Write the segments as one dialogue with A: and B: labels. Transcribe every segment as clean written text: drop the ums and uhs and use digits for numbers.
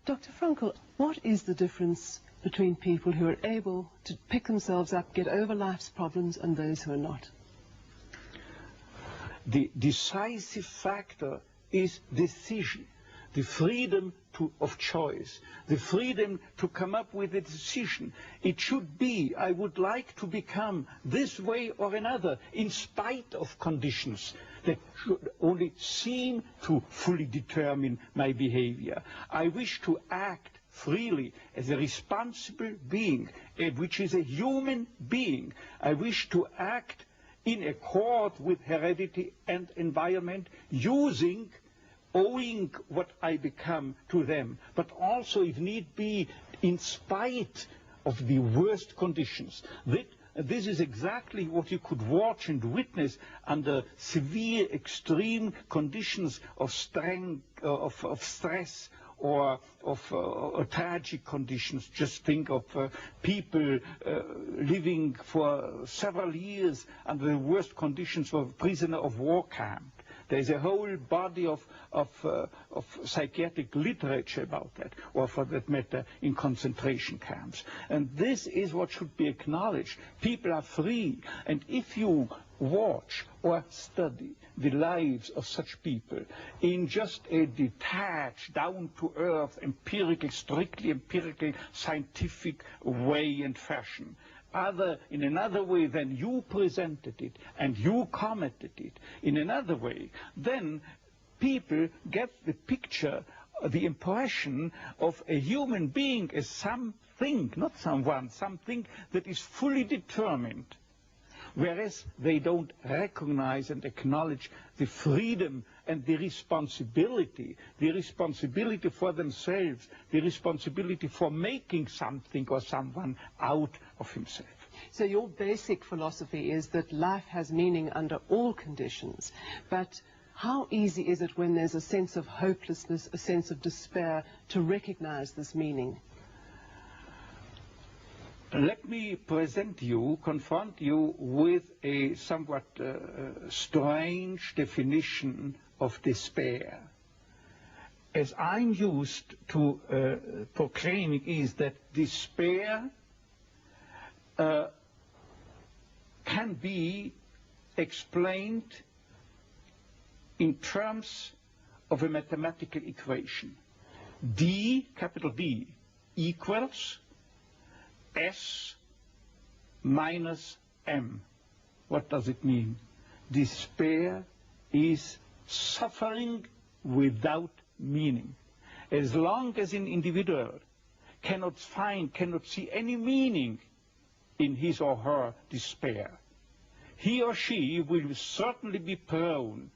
A: Dr. Frankl, what is the difference between people who are able to pick themselves up, get over life's problems, and those who are not?
B: The decisive factor is decision, the freedom of choice, the freedom to come up with a decision. It should be, I would like to become this way or another, in spite of conditions that should only seem to fully determine my behavior. I wish to act freely as a responsible being, which is a human being. I wish to act in accord with heredity and environment, owing what I become to them, but also, if need be, in spite of the worst conditions. This is exactly what you could watch and witness under severe, extreme conditions of stress, or of tragic conditions. Just think of people living for several years under the worst conditions of a prisoner of war camp. There's a whole body of psychiatric literature about that, or for that matter, in concentration camps. And this is what should be acknowledged. People are free, and if you watch or study the lives of such people in just a detached, down-to-earth, empirical, strictly empirical, scientific way and fashion, in another way than you presented it and you commented it, in another way, then people get the picture, the impression of a human being as something, not someone, something that is fully determined. Whereas they don't recognize and acknowledge the freedom and the responsibility for themselves, the responsibility for making something or someone out of himself.
A: So your basic philosophy is that life has meaning under all conditions, but how easy is it when there's a sense of hopelessness, a sense of despair, to recognize this meaning?
B: Let me confront you with a somewhat strange definition of despair. As I'm used to proclaiming is that despair can be explained in terms of a mathematical equation. D, capital D, equals S minus M. What does it mean? Despair is suffering without meaning. As long as an individual cannot see any meaning in his or her despair, he or she will certainly be prone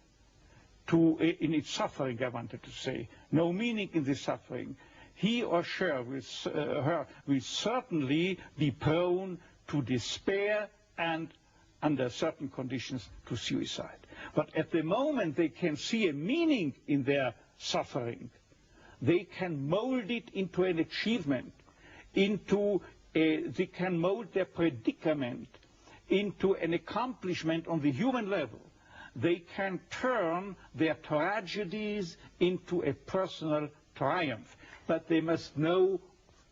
B: to, in its suffering, I wanted to say, no meaning in the suffering, he or she will certainly be prone to despair and, under certain conditions, to suicide. But at the moment they can see a meaning in their suffering, they can mold it into an achievement, they can mold their predicament into an accomplishment on the human level. They can turn their tragedies into a personal triumph. But they must know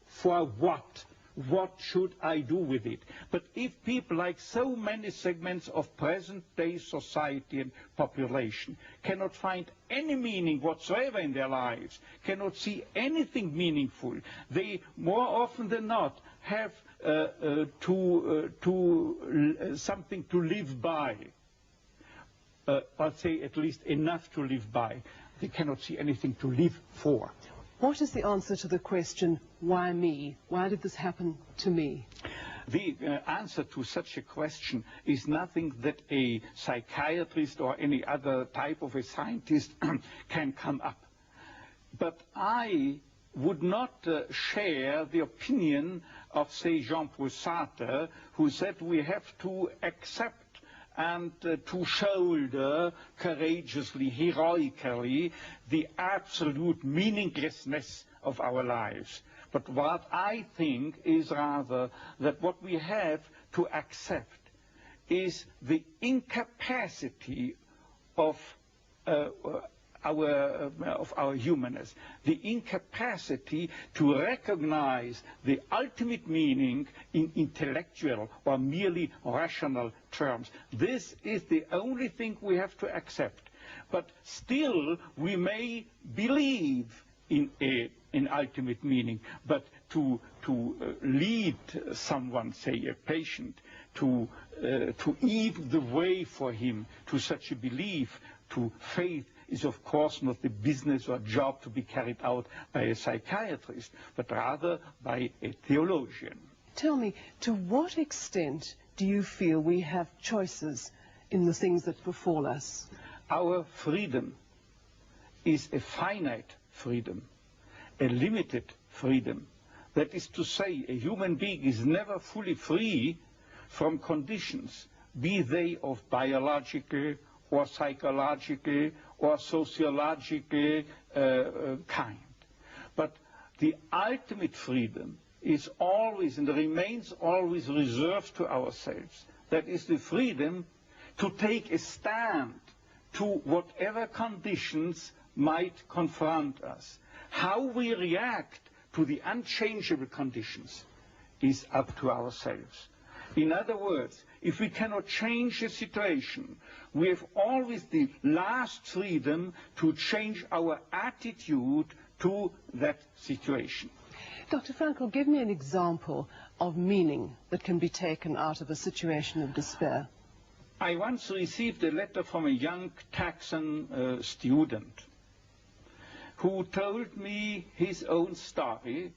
B: for what. What should I do with it? But if people, like so many segments of present-day society and population, cannot find any meaning whatsoever in their lives, cannot see anything meaningful, they more often than not have something to live by. I'll say at least enough to live by. They cannot see anything to live for.
A: What is the answer to the question, why me? Why did this happen to me?
B: The answer to such a question is nothing that a psychiatrist or any other type of a scientist can come up. But I would not share the opinion of, say, Jean-Paul Sartre, who said we have to accept and to shoulder courageously, heroically, the absolute meaninglessness of our lives. But what I think is rather that what we have to accept is the incapacity of our humanness, the incapacity to recognize the ultimate meaning in intellectual or merely rational terms. This is the only thing we have to accept. But still, we may believe in an ultimate meaning, but to lead someone, say a patient, to even the way for him to such a belief, to faith, is of course not the business or job to be carried out by a psychiatrist, but rather by a theologian.
A: Tell me, to what extent do you feel we have choices in the things that befall us?
B: Our freedom is a finite freedom, a limited freedom. That is to say, a human being is never fully free from conditions, be they of biological or psychological or sociological kind. But the ultimate freedom is always and remains always reserved to ourselves. That is the freedom to take a stand to whatever conditions might confront us. How we react to the unchangeable conditions is up to ourselves. In other words, if we cannot change a situation, we have always the last freedom to change our attitude to that situation.
A: Dr. Frankl, give me an example of meaning that can be taken out of a situation of despair.
B: I once received a letter from a young Texan student who told me his own story.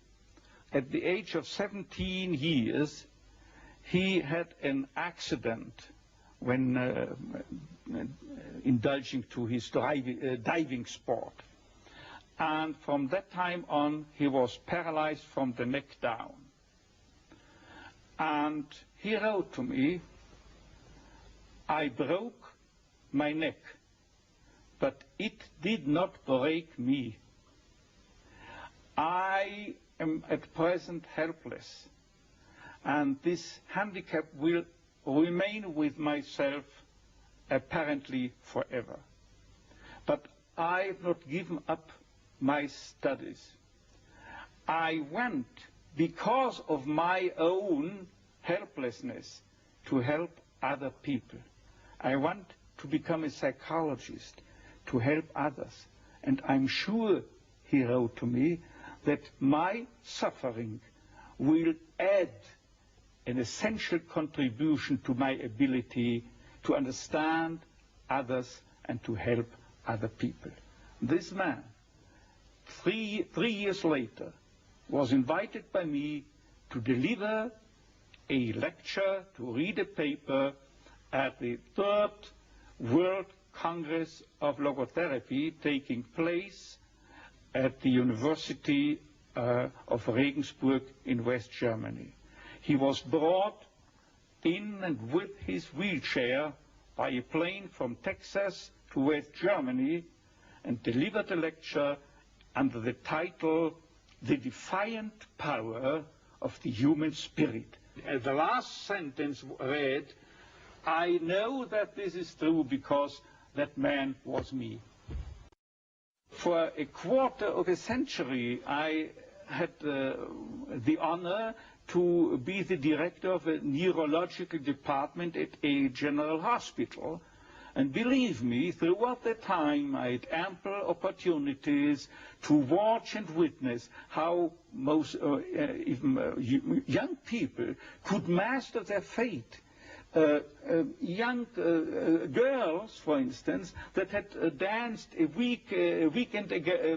B: At the age of 17 years, he had an accident when indulging to his diving sport. And from that time on, he was paralyzed from the neck down. And he wrote to me, "I broke my neck, but it did not break me. I am at present helpless, and this handicap will remain with myself apparently forever. But I have not given up my studies. I want, because of my own helplessness, to help other people. I want to become a psychologist, to help others. And I'm sure," he wrote to me, "that my suffering will add an essential contribution to my ability to understand others and to help other people." This man, three years later, was invited by me to deliver a lecture, to read a paper at the 3rd World Congress of Logoterapia taking place at the University of Regensburg in West Germany. He was brought in and with his wheelchair by a plane from Texas to West Germany and delivered a lecture under the title, "The Defiant Power of the Human Spirit." The last sentence read, "I know that this is true because that man was me." For a quarter of a century, I had the honor to be the director of a neurological department at a general hospital. And believe me, throughout that time, I had ample opportunities to watch and witness how even young people could master their fate. Young girls, for instance, that had danced a weekend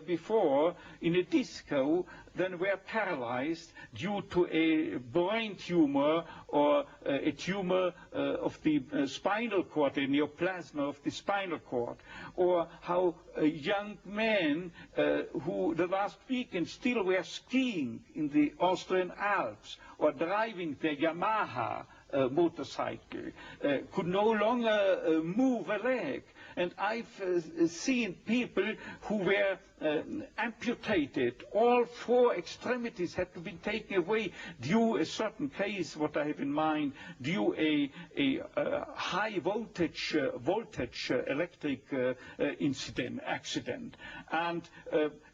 B: before in a disco, then were paralyzed due to a brain tumor or a tumor of the spinal cord, a neoplasm of the spinal cord, or how young men who the last weekend still were skiing in the Austrian Alps or driving their Yamaha motorcycle, could no longer move a leg. And I've seen people who were amputated. All 4 extremities had to be taken away due a certain case, what I have in mind, due a high voltage electric accident. And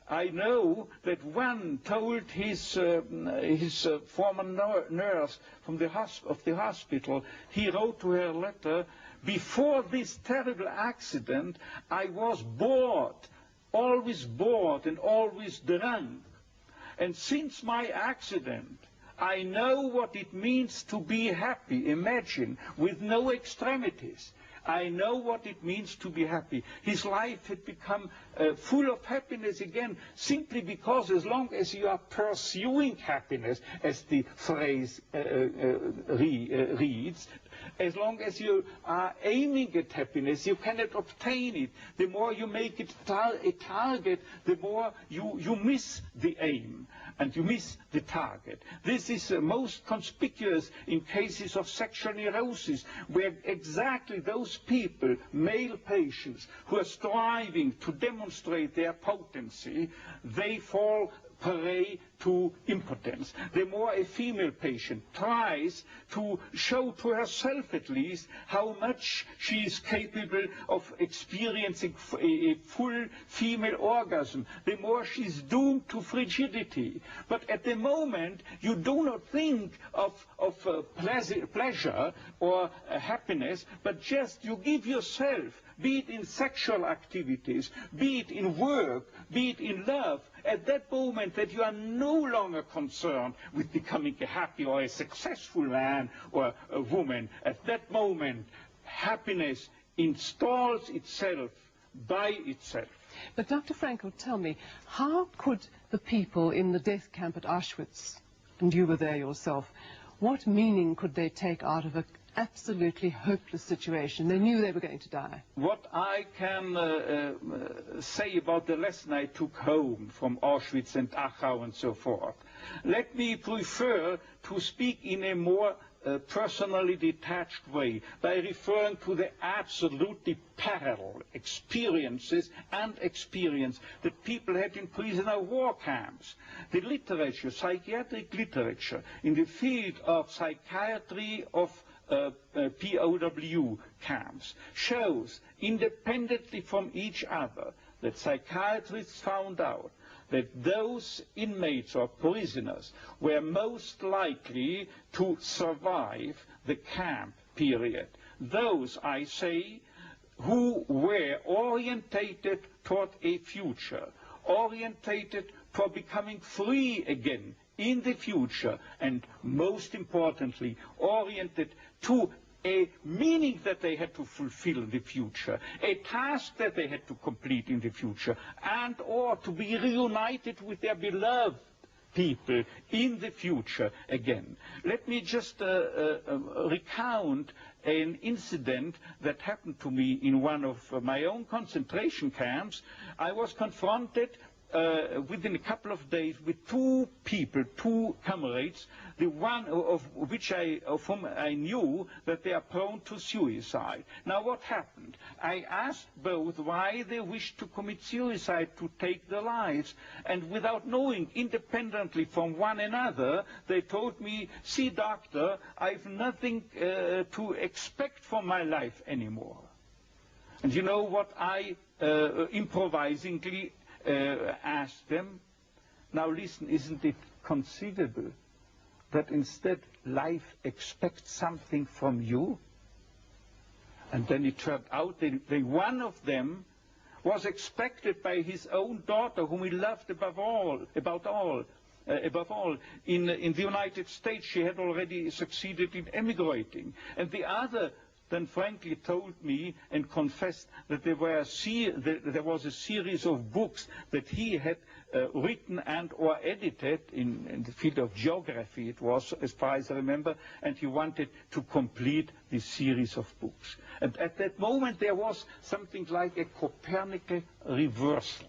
B: I know that one told his former nurse from the hospital, he wrote to her a letter, before this terrible accident, I was bored and always drunk. And since my accident, I know what it means to be happy. Imagine, with no extremities. I know what it means to be happy. His life had become full of happiness again, simply because as long as you are pursuing happiness, as the phrase reads, as long as you are aiming at happiness, you cannot obtain it. The more you make it a target, the more you miss the aim and you miss the target. This is most conspicuous in cases of sexual neurosis, where exactly those people, male patients, who are striving to demonstrate their potency, they fall prey to impotence. The more a female patient tries to show to herself at least how much she is capable of experiencing a full female orgasm, the more she's doomed to frigidity. But at the moment, you do not think of pleasure or happiness, but just you give yourself, be it in sexual activities, be it in work, be it in love, at that moment that you are no longer concerned with becoming a happy or a successful man or a woman. At that moment, happiness installs itself by itself.
A: But Dr. Frankl, tell me, how could the people in the death camp at Auschwitz, and you were there yourself, what meaning could they take out of an absolutely hopeless situation? They knew they were going to die.
B: What I can say about the lesson I took home from Auschwitz and Dachau and so forth, let me prefer to speak in a more personally detached way by referring to the absolutely parallel experiences that people had in prisoner war camps. The literature, psychiatric literature in the field of psychiatry of POW camps shows, independently from each other, that psychiatrists found out that those inmates or prisoners were most likely to survive the camp period. Those, I say, who were orientated toward a future, orientated for becoming free again in the future, and most importantly, oriented to a meaning that they had to fulfill in the future, a task that they had to complete in the future, and or to be reunited with their beloved people in the future again. Let me just recount an incident that happened to me in one of my own concentration camps. I was confronted within a couple of days with 2 people, 2 comrades, the one of whom I knew that they are prone to suicide. Now what happened? I asked both why they wished to commit suicide, to take their lives, and without knowing, independently from one another, they told me, see doctor, I've nothing to expect from my life anymore. And you know what I improvisingly asked them? Now listen, isn't it conceivable that instead life expects something from you? And then it turned out that one of them was expected by his own daughter, whom he loved above all. In the United States, she had already succeeded in emigrating. And the other then frankly told me and confessed that there was a series of books that he had written and or edited in the field of geography, it was, as far as I remember, and he wanted to complete this series of books. And at that moment there was something like a Copernican reversal.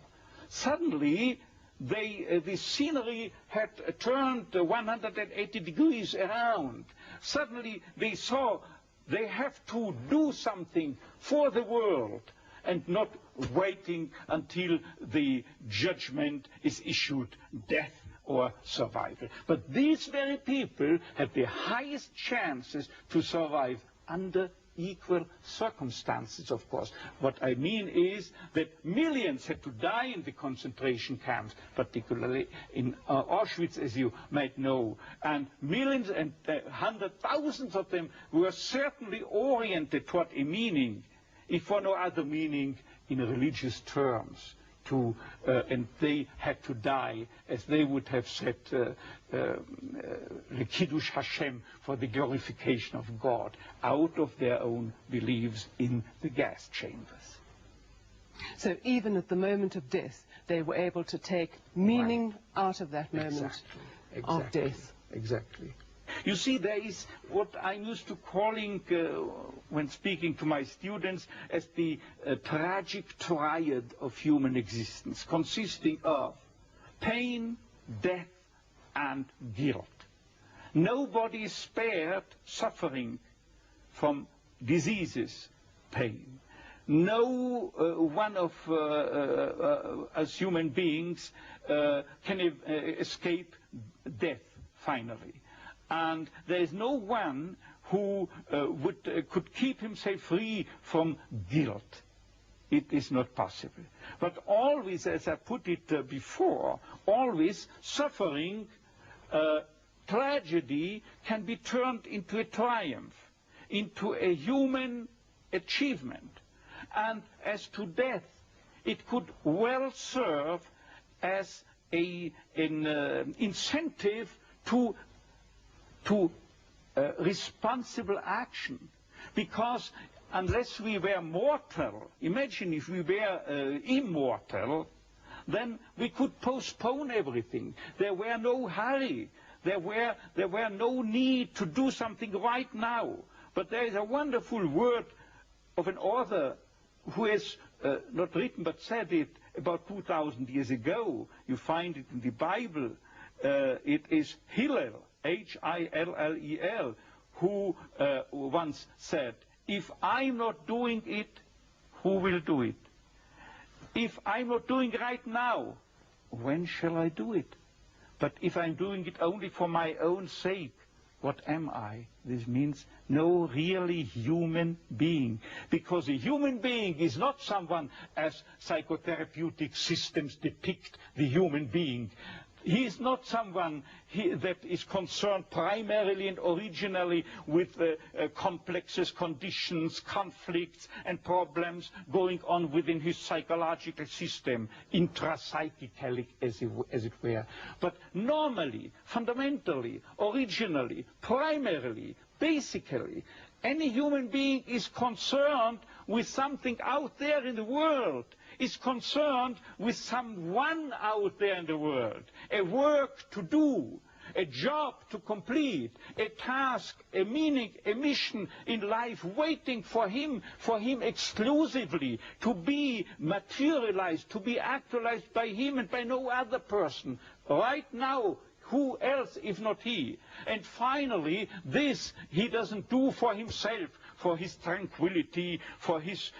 B: Suddenly the scenery had turned 180 degrees around. Suddenly they saw they have to do something for the world. and not waiting until the judgment is issued, death or survival. But these very people have the highest chances to survive under equal circumstances, of course. What I mean is that millions had to die in the concentration camps, particularly in Auschwitz, as you might know, and millions and hundred thousands of them were certainly oriented toward a meaning, if for no other meaning, in religious terms. And they had to die, as they would have said, Kiddush Hashem, for the glorification of God, out of their own beliefs in the gas chambers.
A: So even at the moment of death, they were able to take meaning out of that moment of death.
B: Exactly. You see, there is what I'm used to calling, when speaking to my students, as the tragic triad of human existence, consisting of pain, death, and guilt. Nobody is spared suffering from diseases, pain. No one of us human beings can escape death, finally. And there is no one who could keep himself free from guilt. It is not possible. But always, as I put it before, always suffering, tragedy can be turned into a triumph, into a human achievement. And as to death, it could well serve as an incentive to responsible action, because unless we were mortal, imagine if we were immortal, then we could postpone everything. There were no hurry. There were no need to do something right now. But there is a wonderful word of an author who has not written but said it about 2,000 years ago. You find it in the Bible. It is Hillel, Hillel, who once said, if I'm not doing it, who will do it? If I'm not doing it right now, when shall I do it? But if I'm doing it only for my own sake, what am I? This means no really human being. Because a human being is not someone, as psychotherapeutic systems depict the human being. He is not someone that is concerned primarily and originally with complexes, conditions, conflicts, and problems going on within his psychological system, intrapsychically, as it were. But normally, fundamentally, originally, primarily, basically, any human being is concerned with something out there in the world, is concerned with someone out there in the world, a work to do, a job to complete, a task, a meaning, a mission in life waiting for him exclusively to be materialized, to be actualized by him and by no other person. Right now, who else if not he? And finally, this he doesn't do for himself, for his tranquility, for his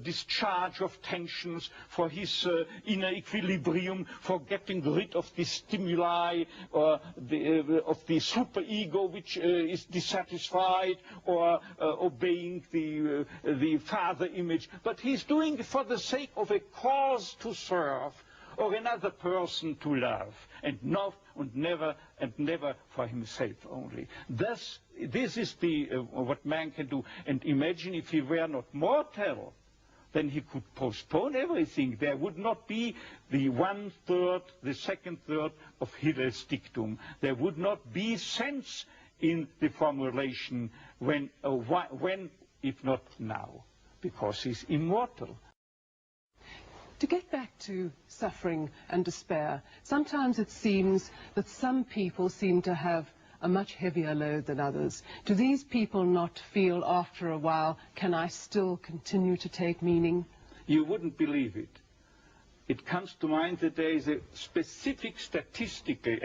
B: discharge of tensions, for his inner equilibrium, for getting rid of the stimuli or of the superego which is dissatisfied, or obeying the father image. But he's doing it for the sake of a cause to serve, or another person to love, and never for himself only. Thus, this is what man can do. And imagine if he were not mortal, then he could postpone everything. There would not be the 1/3, the 2/3 of Hillel's dictum. There would not be sense in the formulation when, if not now, because he's immortal.
A: To get back to suffering and despair, sometimes it seems that some people seem to have a much heavier load than others. Do these people not feel after a while, can I still continue to take meaning?
B: You wouldn't believe it. It comes to mind that there is a specific statistical,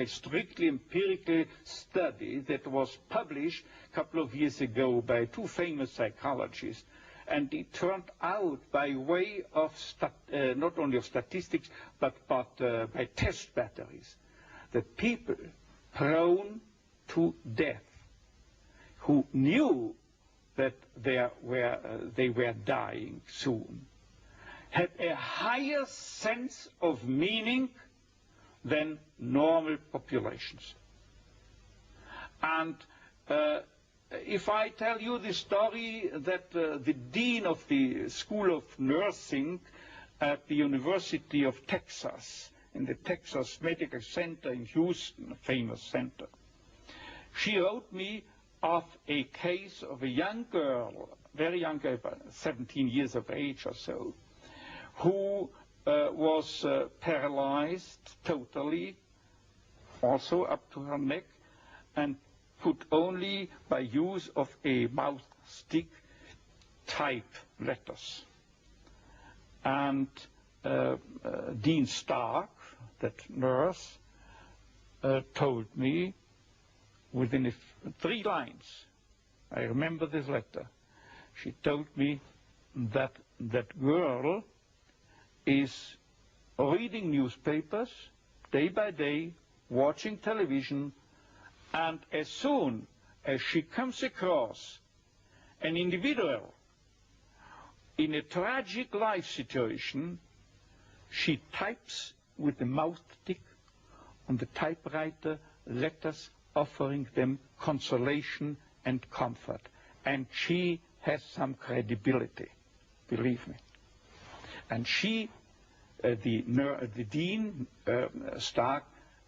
B: strictly empirical study that was published a couple of years ago by two famous psychologists. And it turned out, by way of not only of statistics, but by test batteries, that people prone to death, who knew that they were dying soon, had a higher sense of meaning than normal populations. And if I tell you the story that the dean of the School of Nursing at the University of Texas, in the Texas Medical Center in Houston, a famous center, she wrote me of a case of a young girl, very young girl, about 17 years of age or so, who was paralyzed totally, also up to her neck, and could only by use of a mouth stick type letters. And Dean Stark, that nurse, told me within 3 lines, I remember this letter, she told me that that girl is reading newspapers day by day, watching television, and as soon as she comes across an individual in a tragic life situation, she types with the mouth stick on the typewriter letters offering them consolation and comfort. And she has some credibility, believe me. And she, the dean, Stark,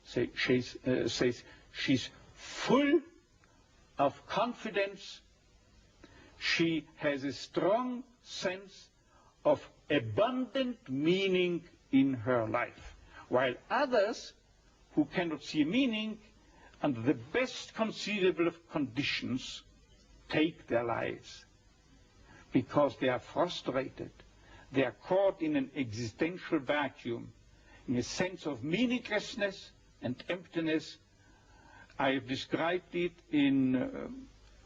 B: says she's full of confidence. She has a strong sense of abundant meaning in her life, while others who cannot see meaning under the best conceivable of conditions take their lives because they are frustrated. They are caught in an existential vacuum, in a sense of meaninglessness and emptiness. I have described it in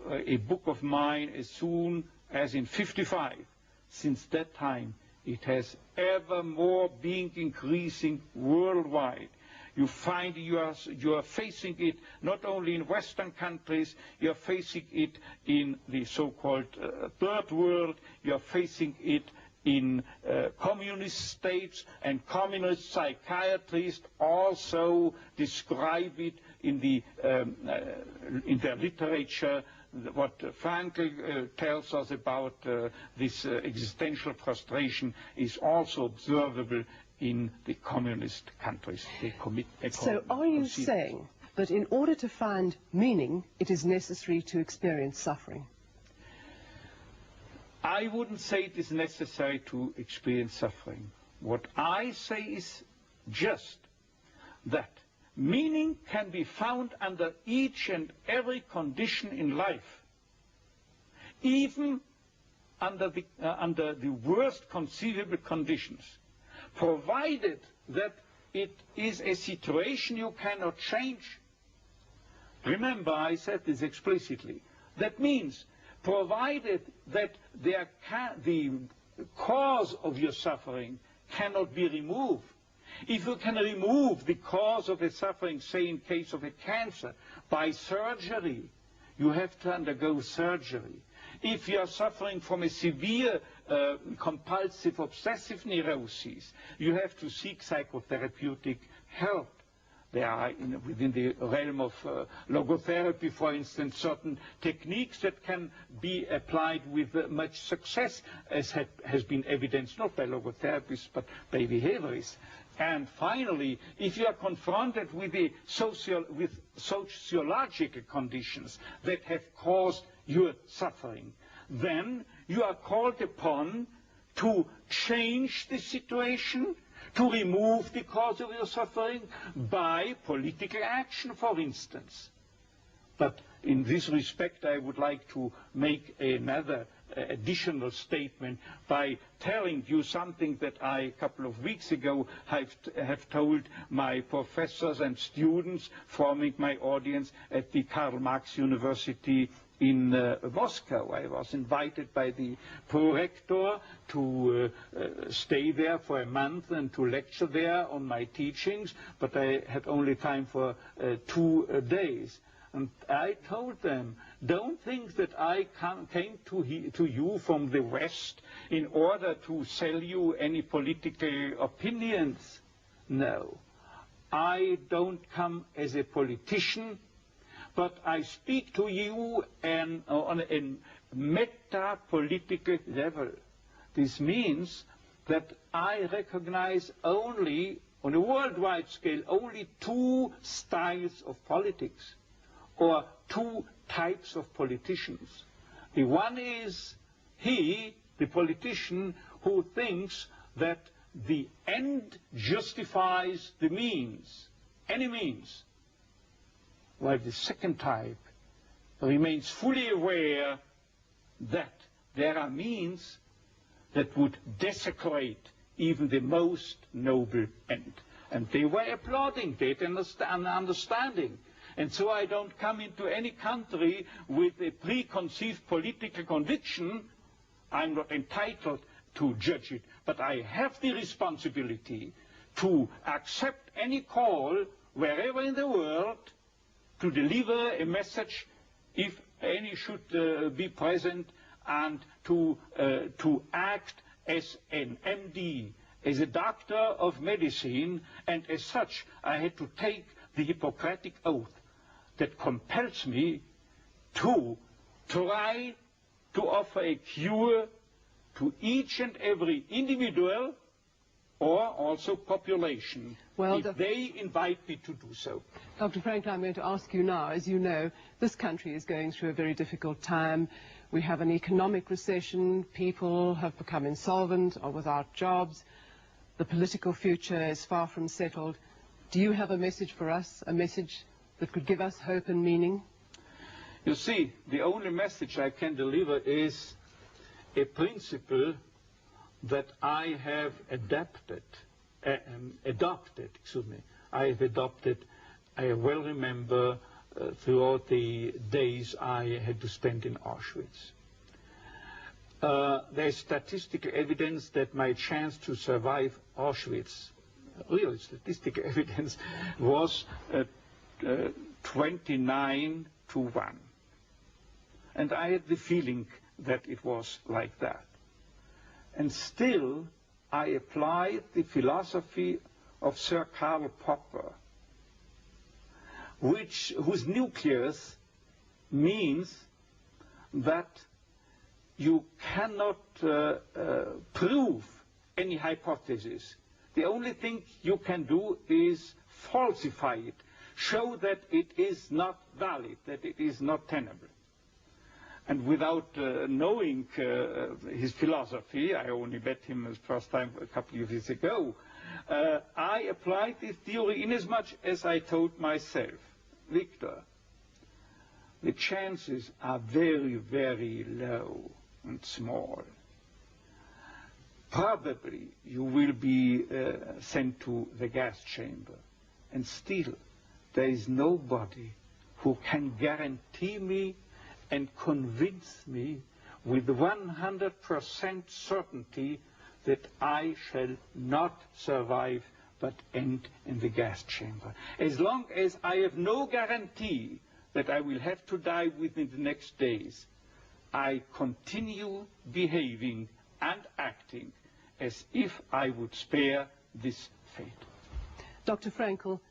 B: a book of mine as soon as in 55. Since that time, it has ever more been increasing worldwide. You find you are facing it not only in Western countries, you are facing it in the so-called third world, you are facing it in communist states, and communist psychiatrists also describe it in their literature. What Frankl tells us about this existential frustration is also observable in the communist countries.
A: So are you saying that in order to find meaning, it is necessary to experience suffering?
B: I wouldn't say it is necessary to experience suffering. What I say is just that meaning can be found under each and every condition in life, even under the worst conceivable conditions, provided that it is a situation you cannot change. Remember, I said this explicitly. That means provided that the cause of your suffering cannot be removed. If you can remove the cause of a suffering, say in case of a cancer, by surgery, you have to undergo surgery. If you are suffering from a severe compulsive obsessive neurosis, you have to seek psychotherapeutic help. There are, within the realm of logotherapy, for instance, certain techniques that can be applied with much success, as has been evidenced not by logotherapists but by behaviorists. And finally, if you are confronted with sociological conditions that have caused your suffering, then you are called upon to change the situation, to remove the cause of your suffering by political action, for instance. But in this respect, I would like to make another additional statement by telling you something that I, a couple of weeks ago, have told my professors and students forming my audience at the Karl Marx University in Moscow. I was invited by the prorector to stay there for a month and to lecture there on my teachings, but I had only time for 2 days. And I told them, don't think that I came to you from the West in order to sell you any political opinions. No, I don't come as a politician, but I speak to you on a meta-political level. This means that I recognize only, on a worldwide scale, only 2 styles of politics, or 2 types of politicians. The one is he, the politician, who thinks that the end justifies the means, any means, while the second type remains fully aware that there are means that would desecrate even the most noble end. And they were applauding that and understanding. And so I don't come into any country with a preconceived political conviction. I'm not entitled to judge it, but I have the responsibility to accept any call wherever in the world to deliver a message, if any should be present, and to act as an MD, as a doctor of medicine, and as such I had to take the Hippocratic oath that compels me to try to offer a cure to each and every individual or also population, if they invite me to do so.
A: Dr. Frankl, I'm going to ask you now, as you know, this country is going through a very difficult time. We have an economic recession, people have become insolvent or without jobs, the political future is far from settled. Do you have a message for us, a message that could give us hope and meaning?
B: You see, the only message I can deliver is a principle that I have adopted. I have adopted, I well remember, throughout the days I had to spend in Auschwitz. There is statistical evidence that my chance to survive Auschwitz, real statistical evidence, was 29 to 1. And I had the feeling that it was like that. And still, I applied the philosophy of Sir Karl Popper, whose nucleus means that you cannot prove any hypothesis. The only thing you can do is falsify it, show that it is not valid, that it is not tenable. And without knowing his philosophy, I only met him the first time a couple of years ago, I applied this theory inasmuch as I told myself, Victor, the chances are very, very low and small. Probably you will be sent to the gas chamber, and still there is nobody who can guarantee me and convince me with 100% certainty that I shall not survive but end in the gas chamber. As long as I have no guarantee that I will have to die within the next days, I continue behaving and acting as if I would spare this fate.
A: Dr. Frankl,